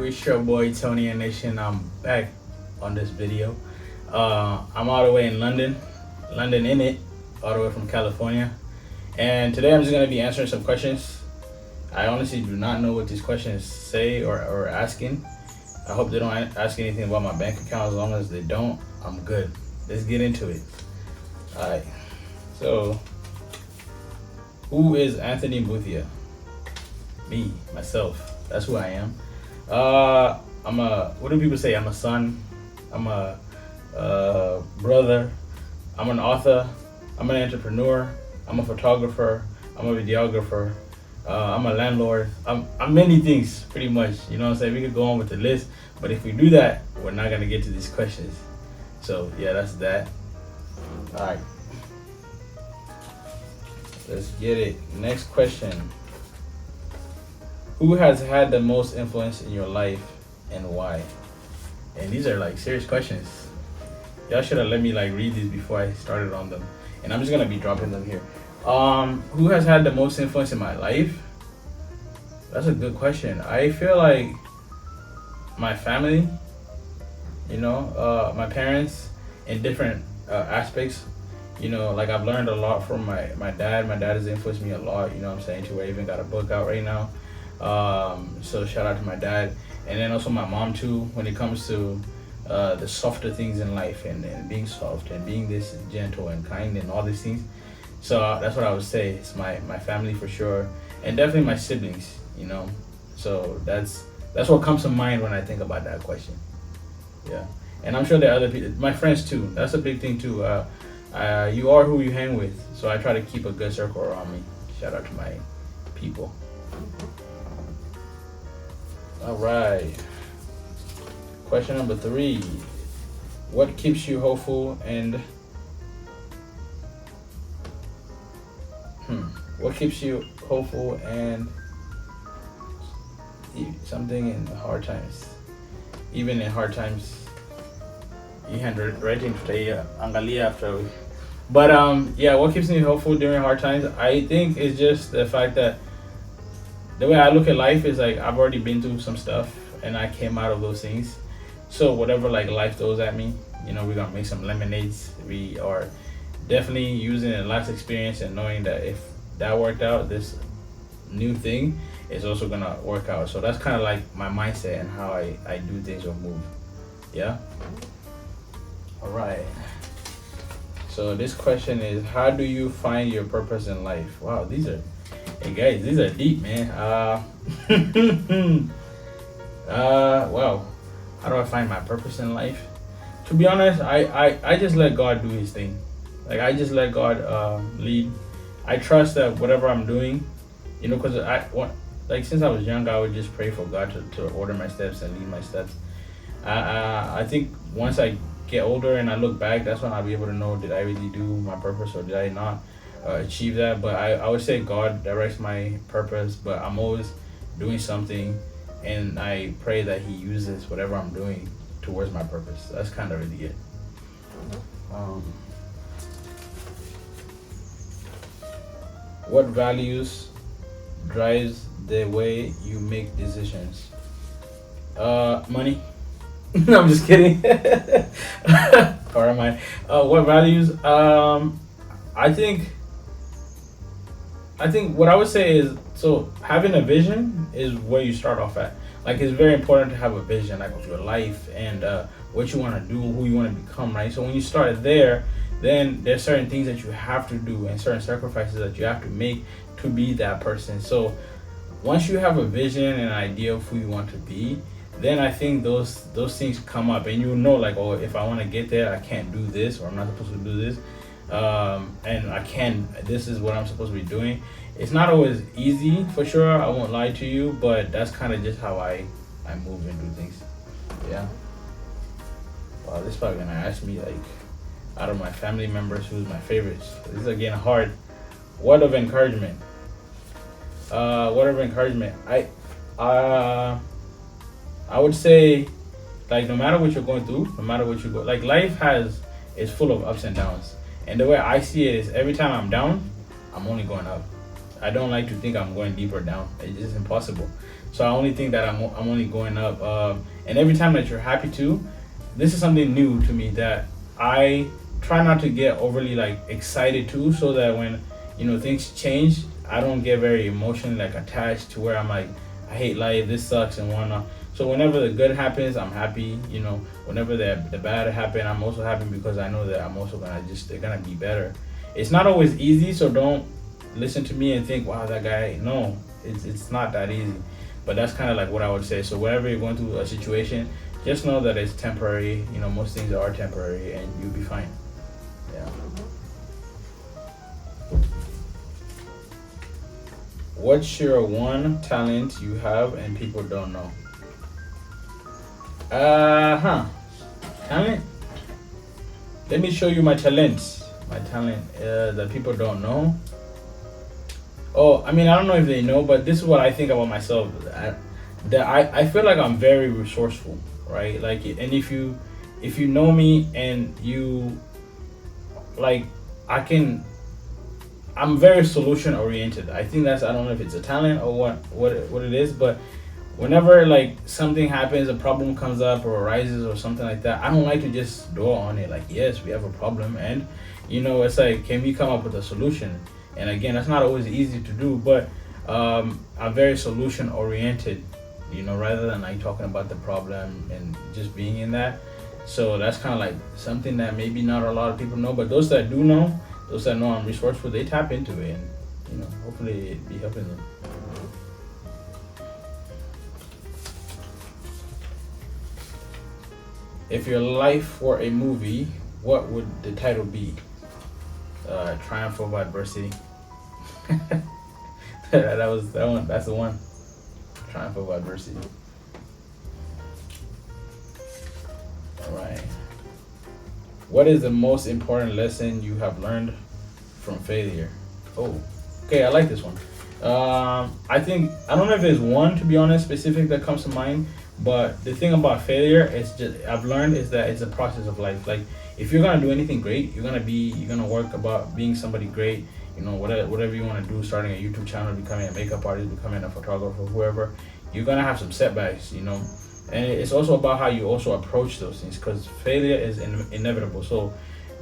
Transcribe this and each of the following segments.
It's your boy Tony and Nation. I'm back on this video. I'm all the way in London in it, all the way from California. And today I'm just gonna be answering some questions. I honestly do not know what these questions say or asking. I hope they don't ask anything about my bank account. As long as they don't, I'm good. Let's get into it. Alright. So, who is Anthony Mbuthia? Me, myself. That's who I am. I'm a, what do people say? I'm a son. I'm a brother. I'm an author. I'm an entrepreneur. I'm a photographer. I'm a videographer. I'm a landlord. I'm many things, pretty much. You know what I'm saying? We could go on with the list, but if we do that, we're not gonna get to these questions. So yeah, that's that. All right. Let's get it. Next question. Who has had the most influence in your life and why? And these are like serious questions. Y'all should have let me like read these before I started on them. And I'm just gonna be dropping them here. Who has had the most influence in my life? That's a good question. I feel like my family, my parents in different aspects. Like I've learned a lot from my dad. My dad has influenced me a lot, you know what I'm saying, to where I even got a book out right now. So shout out to my dad. And then also my mom too, when it comes to the softer things in life and being soft and being this gentle and kind and all these things. So that's what I would say. It's my family for sure. And definitely my siblings, So that's what comes to mind when I think about that question. Yeah. And I'm sure there are other people, my friends too. That's a big thing too. You are who you hang with. So I try to keep a good circle around me. Shout out to my people. All right. Question number 3. What keeps you hopeful and what keeps you hopeful and something in hard times? Even in hard times, you handwriting today, angalia after. But what keeps me hopeful during hard times? I think it's just the fact that the way I look at life is like I've already been through some stuff and I came out of those things. So whatever like life throws at me, we're gonna make some lemonades. We are definitely using a last experience and knowing that if that worked out, this new thing is also gonna work out. So that's kind of like my mindset and how I do things or move. Yeah. All right. So this question is, how do you find your purpose in life? Wow, hey guys, these are deep, man. Well, how do I find my purpose in life? To be honest, I just let God do his thing. Like I just let God lead. I trust that whatever I'm doing, because since I was young, I would just pray for God to order my steps and lead my steps. I think once I get older and I look back, that's when I'll be able to know, did I really do my purpose or did I not achieve that? But I would say God directs my purpose, but I'm always doing something and I pray that he uses whatever I'm doing towards my purpose. That's kind of really it. What values drives the way you make decisions? Money. No, I'm just kidding. Or am I? What values? I think what I would say is, so having a vision is where you start off at. Like it's very important to have a vision, like of your life and what you want to do, who you want to become, right? So when you start there, then there's certain things that you have to do and certain sacrifices that you have to make to be that person. So once you have a vision and an idea of who you want to be, then I think those things come up and like, oh, if I want to get there, I can't do this, or I'm not supposed to do this, and this is what I'm supposed to be doing. It's not always easy, for sure, I won't lie to you, but that's kind of just how I move and do things. Yeah. Wow, this is probably gonna ask me like, out of my family members, who's my favorites. This is again hard. Word of encouragement. I would say, like, no matter what you're going through, no matter what you go, like life is full of ups and downs. And the way I see it is, every time I'm down, I'm only going up. I don't like to think I'm going deeper down. It's just impossible. So I only think that I'm only going up. And every time that you're happy too, this is something new to me that I try not to get overly like excited too, so that when things change, I don't get very emotionally like attached to where I'm like, I hate life, this sucks and whatnot. So whenever the good happens, I'm happy. Whenever the bad happen, I'm also happy because I know that I'm also they're gonna be better. It's not always easy, so don't listen to me and think, wow, that guy. No, it's not that easy. But that's kind of like what I would say. So whenever you're going through a situation, just know that it's temporary. Most things are temporary, and you'll be fine. Yeah. What's your one talent you have and people don't know? Talent? Let me show you my talents. My talent that people don't know. Oh, I mean, I don't know if they know, but this is what I think about myself. I feel like I'm very resourceful, right? Like, and if you know me and you like, I'm very solution oriented. I think I don't know if it's a talent or what it is, but whenever like something happens, a problem comes up or arises or something like that, I don't like to just dwell on it. Like, yes, we have a problem, and it's like, can we come up with a solution? And again, that's not always easy to do, but I'm very solution oriented, rather than like talking about the problem and just being in that. So that's kind of like something that maybe not a lot of people know, but those that do know, those that know I'm resourceful, they tap into it, and hopefully it be helping them. If your life were a movie, what would the title be? Triumph over adversity. That's the one. Triumph over adversity. All right. What is the most important lesson you have learned from failure? Oh, okay, I like this one. I don't know if there's one, to be honest, specific that comes to mind, but the thing about failure I've learned is that it's a process of life. Like, if you're gonna do anything great, you're gonna work about being somebody great. Whatever you want to do, starting a YouTube channel, becoming a makeup artist, becoming a photographer, whoever, you're gonna have some setbacks, and it's also about how you also approach those things, because failure is inevitable. So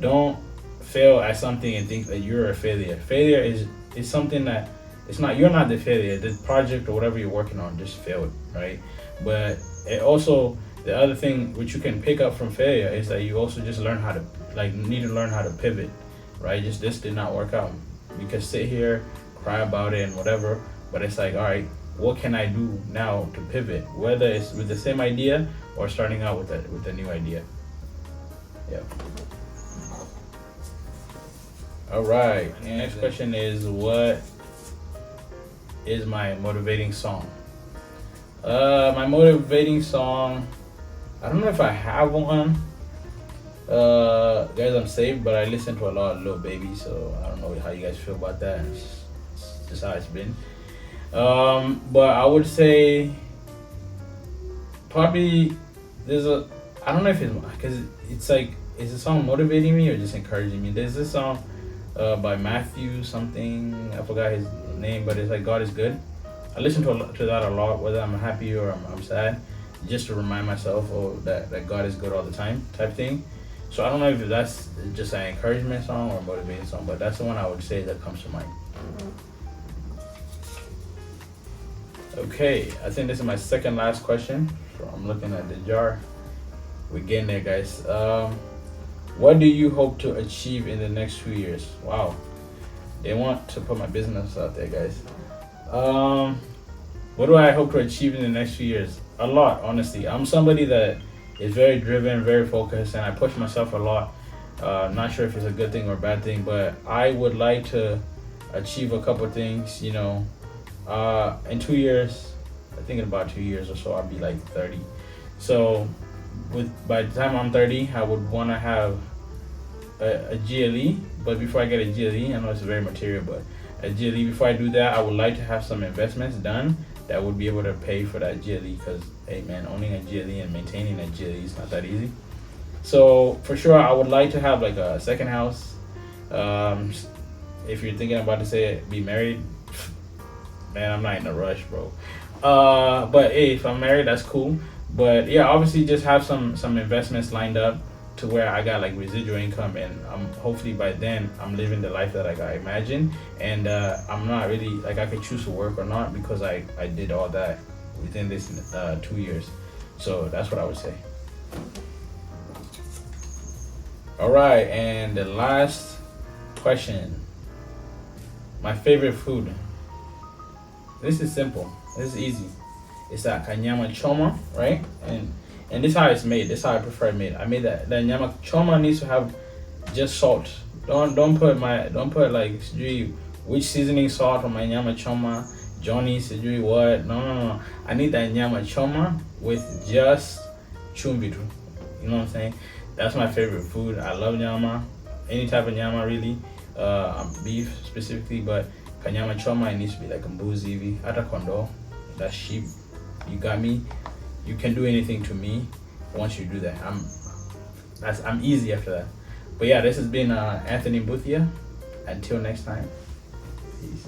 don't fail at something and think that you're a failure. Failure is something that you're not the failure. The project or whatever you're working on just failed, right? But it also, the other thing which you can pick up from failure is that you also just need to learn how to pivot, right? Just, this did not work out. You can sit here, cry about it and whatever, but it's like, all right, what can I do now to pivot? Whether it's with the same idea or starting out with a new idea. Yeah. All right. The next question is, what is my motivating song? My motivating song, I don't know if I have one. Guys, I'm saved, but I listen to a lot of Lil Baby, so I don't know how you guys feel about that. It's just how it's been. But I would say probably I don't know if it's, because it's like, is the song motivating me or just encouraging me? There's this song by Matthew something, I forgot his name, but it's like, God is Good. I listen to that a lot, whether I'm happy or I'm sad, just to remind myself that God is good all the time type thing. So I don't know if that's just an encouragement song or a motivating song, but that's the one I would say that comes to mind. Okay, I think this is my second last question. So I'm looking at the jar. We're getting there, guys. What do you hope to achieve in the next few years? Wow, they want to put my business out there, guys. What do I hope to achieve in the next few years? A lot, honestly. I'm somebody that is very driven, very focused, and I push myself a lot. Not sure if it's a good thing or a bad thing, but I would like to achieve a couple things, in 2 years. I think in about 2 years or so, I'll be like 30. So by the time I'm 30, I would want to have a GLE. But before I get a GLE, I know it's very material, but a GLE, before I do that, I would like to have some investments done that would be able to pay for that GLE, because, hey man, owning a GLE and maintaining a GLE is not that easy. So for sure, I would like to have like a second house. If you're thinking about to say be married, man, I'm not in a rush, bro. But hey, if I'm married, that's cool. But yeah, obviously just have some investments lined up to where I got like residual income, and hopefully by then I'm living the life that I imagine, and I'm not really like I could choose to work or not because I did all that within this 2 years. So that's what I would say. All right, and the last question. My favorite food. This is simple. This is easy. It's that kanyama choma, right? And this is how it's made. This is how I prefer it made. I made that. The nyama choma needs to have just salt. Don't put like sijui which seasoning salt on my nyama choma. Johnny sijui what. No. I need that nyama choma with just chumbi. You know what I'm saying? That's my favorite food. I love nyama. Any type of nyama really. Beef specifically, but kanyama choma, it needs to be like a mbuzi, ata kondo, that's sheep. You got me. You can do anything to me once you do that. I'm easy after that. But yeah, this has been Anthony Mbuthia. Until next time, peace.